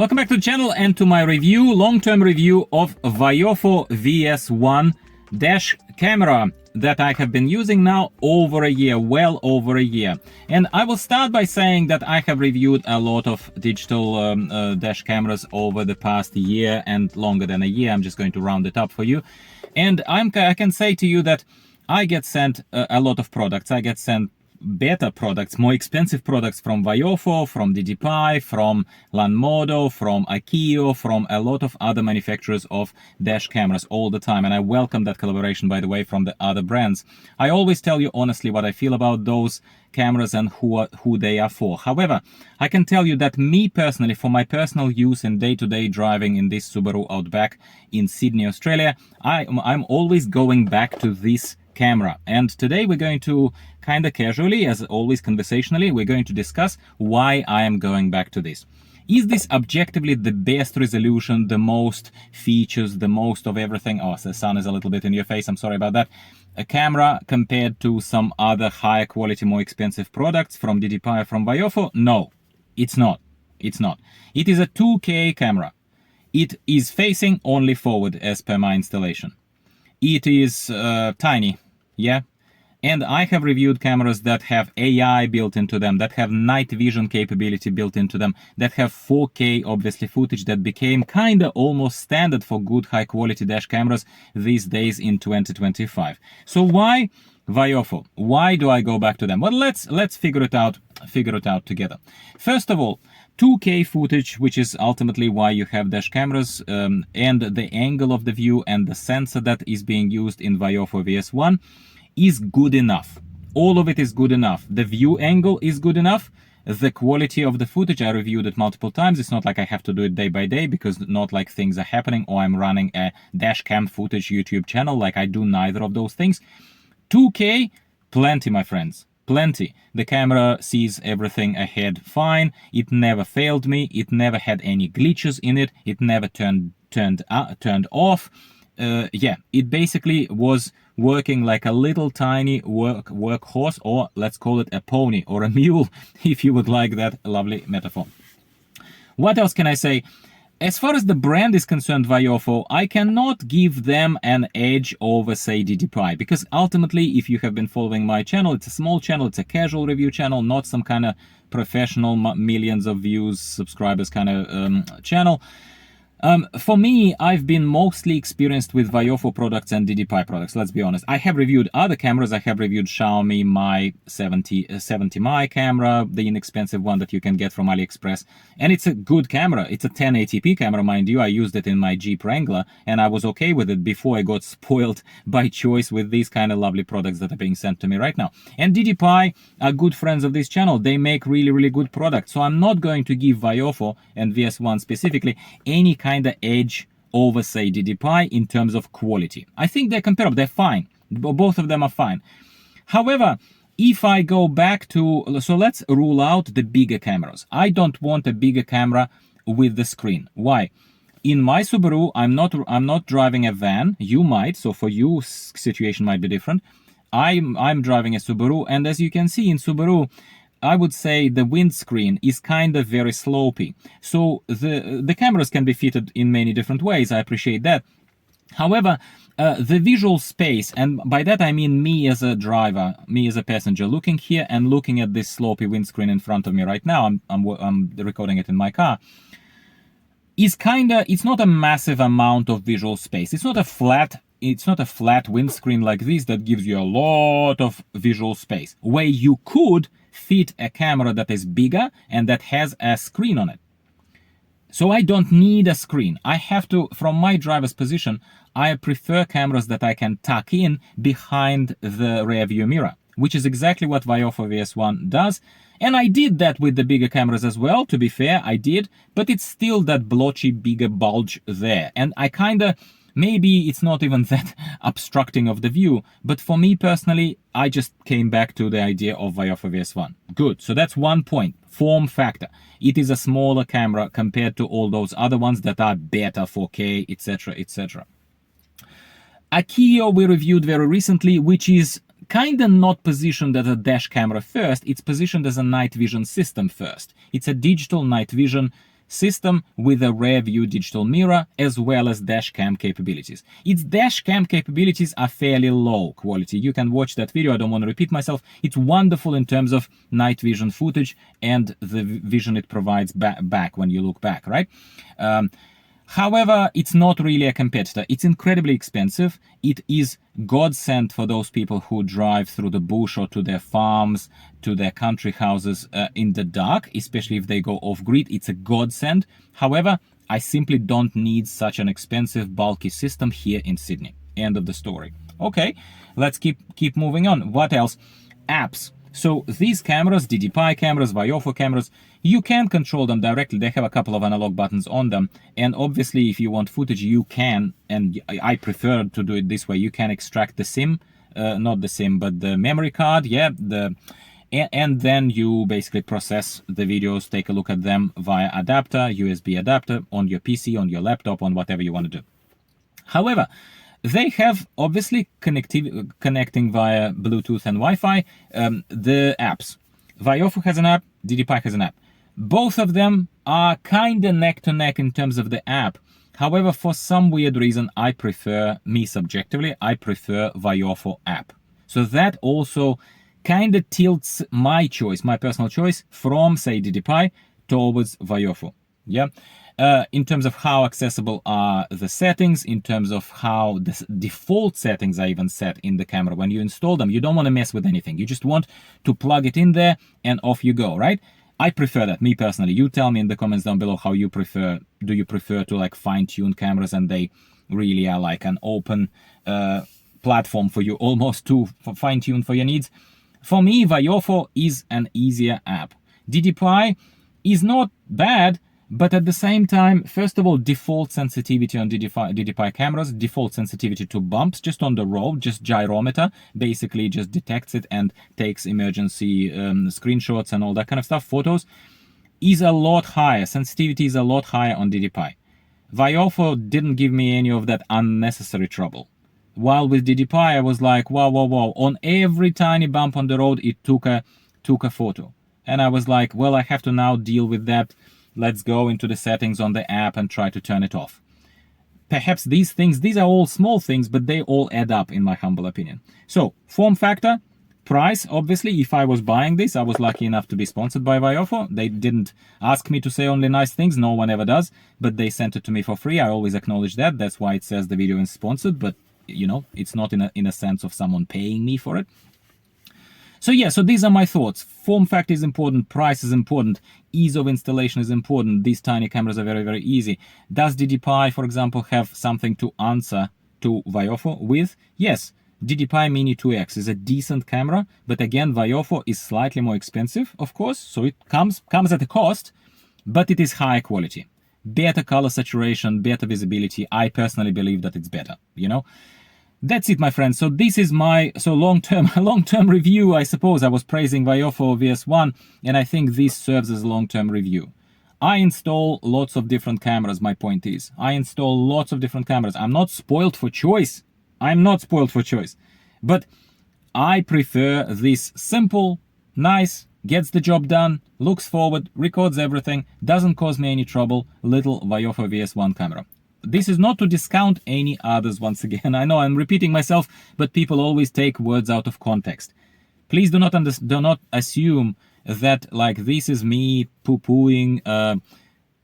Welcome back to the channel and to my review, long-term review of VIOFO VS1 dash camera that I have been using now over a year, well over a year. And I will start by saying that I have reviewed a lot of digital dash cameras over the past year and longer than a year. I'm just going to round it up for you. And I can say to you that I get sent a lot of products. I get sent better products, more expensive products from VIOFO, from DigiPi, from Lanmodo, from Akio, from a lot of other manufacturers of dash cameras all the time. And I welcome that collaboration, by the way, from the other brands. I always tell you honestly what I feel about those cameras and who they are for. However, I can tell you that me personally, for my personal use in day-to-day driving in this Subaru Outback in Sydney, Australia, I'm always going back to this camera. And today we're going to kind of casually, as always conversationally, we're going to discuss why I am going back to this. Is this objectively the best resolution, the most features, the most of everything? Oh, the sun is a little bit in your face, I'm sorry about that. A camera compared to some other higher quality, more expensive products from DigiPi or from VIOFO? No, it's not. It's not. It is a 2K camera. It is facing only forward as per my installation. It is tiny, yeah? And I have reviewed cameras that have AI built into them, that have night vision capability built into them, that have 4K, obviously, footage that became kind of almost standard for good high-quality dash cameras these days in 2025. So why VIOFO? Why do I go back to them? Well, let's figure it out together. First of all, 2K footage, which is ultimately why you have dash cameras, and the angle of the view and the sensor that is being used in VIOFO VS1 is good enough. All of it is good enough. The view angle is good enough. The quality of the footage, I reviewed it multiple times. It's not like I have to do it day by day, because not like things are happening or I'm running a dash cam footage YouTube channel. Like, I do neither of those things. 2K, plenty, my friends. Plenty. The camera sees everything ahead fine. It never failed me. It never had any glitches in it. It never turned off. Yeah, it basically was working like a little tiny workhorse, or let's call it a pony or a mule, if you would like that lovely metaphor. What else can I say? As far as the brand is concerned, VIOFO, I cannot give them an edge over, say, DigiPi, because ultimately, if you have been following my channel, it's a small channel, it's a casual review channel, not some kind of professional, millions of views, subscribers kind of channel. For me, I've been mostly experienced with VIOFO products and DigiPi products, let's be honest. I have reviewed other cameras. I have reviewed Xiaomi Mi 70 camera, the inexpensive one that you can get from AliExpress. And it's a good camera. It's a 1080p camera, mind you. I used it in my Jeep Wrangler, and I was okay with it before I got spoiled by choice with these kind of lovely products that are being sent to me right now. And DigiPi are good friends of this channel. They make really, really good products. So I'm not going to give VIOFO and VS1 specifically any kind of edge over, say, DigiPi in terms of quality. I think they're comparable. They're fine. Both of them are fine. However, if I go back to, so let's rule out the bigger cameras. I don't want a bigger camera with the screen. Why? In my Subaru, I'm not driving a van. You might, so for you, situation might be different. I'm driving a Subaru, and as you can see in Subaru, I would say the windscreen is kind of very slopey. So the cameras can be fitted in many different ways. I appreciate that. However, the visual space, and by that I mean me as a driver, me as a passenger, looking here and looking at this slopey windscreen in front of me right now, I'm recording it in my car, is it's not a massive amount of visual space. It's not a flat windscreen like this that gives you a lot of visual space, where you could fit a camera that is bigger and that has a screen on it. So I don't need a screen. I have to, from my driver's position, I prefer cameras that I can tuck in behind the rear view mirror, which is exactly what VIOFO VS1 does. And I did that with the bigger cameras as well, to be fair, I did, but it's still that blotchy, bigger bulge there. And I kind of, maybe it's not even that obstructing of the view, but for me personally, I just came back to the idea of VIOFO VS1. Good, so that's one point, form factor. It is a smaller camera compared to all those other ones that are better 4K, etc., etc. Akio we reviewed very recently, which is kind of not positioned as a dash camera first, it's positioned as a night vision system first. It's a digital night vision system with a rear view digital mirror as well as dash cam capabilities. Its dash cam capabilities are fairly low quality. You can watch that video, I don't want to repeat myself. It's wonderful in terms of night vision footage and the vision it provides back when you look back, right? However, it's not really a competitor. It's incredibly expensive. It is godsend for those people who drive through the bush or to their farms, to their country houses in the dark, especially if they go off-grid. It's a godsend. However, I simply don't need such an expensive, bulky system here in Sydney. End of the story. Okay, let's keep moving on. What else? Apps. So these cameras, DDPi cameras, VIOFO cameras, you can control them directly. They have a couple of analog buttons on them. And obviously, if you want footage, you can, and I prefer to do it this way, you can extract the SIM, not the SIM, but the memory card, yeah, and then you basically process the videos, take a look at them via adapter, USB adapter, on your PC, on your laptop, on whatever you want to do. However, they have obviously connecting via Bluetooth and Wi-Fi, the apps. VIOFO has an app, DDPi has an app. Both of them are kind of neck to neck in terms of the app. However, for some weird reason, I prefer, me subjectively, I prefer VIOFO app. So that also kind of tilts my choice, my personal choice, from, say, DDPi towards VIOFO. Yeah. In terms of how accessible are the settings, in terms of how the default settings are even set in the camera. When you install them, you don't want to mess with anything. You just want to plug it in there and off you go, right? I prefer that, me personally. You tell me in the comments down below how you prefer. Do you prefer to like fine-tune cameras and they really are like an open platform for you almost to fine-tune for your needs? For me, VIOFO is an easier app. DDPi is not bad, but at the same time, first of all, default sensitivity on DDPi cameras, default sensitivity to bumps just on the road, just gyrometer, basically just detects it and takes emergency screenshots and all that kind of stuff, photos, is a lot higher. Sensitivity is a lot higher on DDPi. VIOFO didn't give me any of that unnecessary trouble. While with DDPi, I was like, wow, wow, wow. On every tiny bump on the road, it took a photo. And I was like, well, I have to now deal with that. Let's go into the settings on the app and try to turn it off. Perhaps these are all small things, but they all add up in my humble opinion. So, form factor, price, obviously, if I was buying this, I was lucky enough to be sponsored by VIOFO. They didn't ask me to say only nice things, no one ever does, but they sent it to me for free. I always acknowledge that. That's why it says the video is sponsored, but you know, it's not in a sense of someone paying me for it. So yeah, so these are my thoughts. Form factor is important, price is important, ease of installation is important. These tiny cameras are very, very easy. Does DDPi, for example, have something to answer to VIOFO with? Yes, DDPi Mini 2X is a decent camera, but again, VIOFO is slightly more expensive, of course, so it comes at a cost, but it is high quality. Better color saturation, better visibility. I personally believe that it's better, you know? That's it, my friends. So this is my long-term review, I suppose. I was praising VIOFO VS1, and I think this serves as a long-term review. I install lots of different cameras, my point is. I install lots of different cameras. I'm not spoiled for choice. I'm not spoiled for choice. But I prefer this simple, nice, gets the job done, looks forward, records everything, doesn't cause me any trouble, little VIOFO VS1 camera. This is not to discount any others once again. I know I'm repeating myself, but people always take words out of context. Please do not assume that like this is me poo-pooing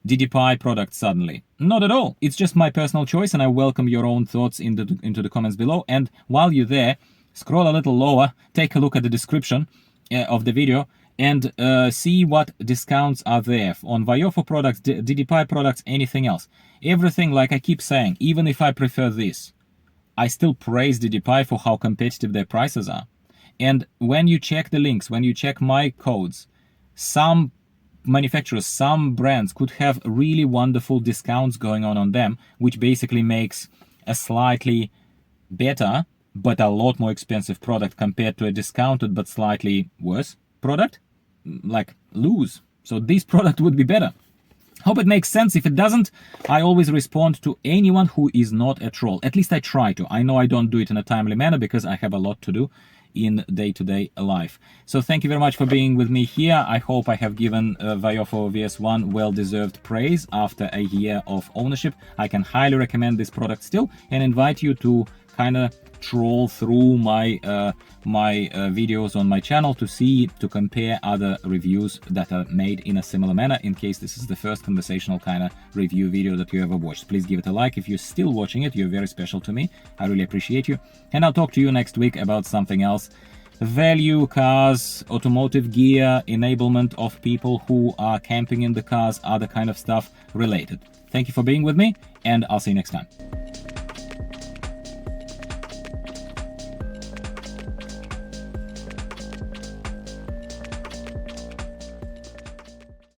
DDPi products suddenly. Not at all. It's just my personal choice, and I welcome your own thoughts into the comments below. And while you're there, scroll a little lower, take a look at the description of the video, and see what discounts are there on VIOFO products, DDPi products, anything else. Everything, like I keep saying, even if I prefer this, I still praise DDPi for how competitive their prices are. And when you check the links, when you check my codes, some manufacturers, some brands could have really wonderful discounts going on them, which basically makes a slightly better but a lot more expensive product compared to a discounted but slightly worse product, like lose. So this product would be better. Hope it makes sense. If it doesn't, I always respond to anyone who is not a troll. At least I try to. I know I don't do it in a timely manner because I have a lot to do in day-to-day life. So thank you very much for being with me here. I hope I have given VIOFO VS1 well-deserved praise after a year of ownership. I can highly recommend this product still and invite you to kind of troll through my videos on my channel to compare other reviews that are made in a similar manner, in case this is the first conversational kind of review video that you ever watched. Please give it a like. If you're still watching it, you're very special to me. I really appreciate you. And I'll talk to you next week about something else. Value cars, automotive gear, enablement of people who are camping in the cars, other kind of stuff related. Thank you for being with me, and I'll see you next time.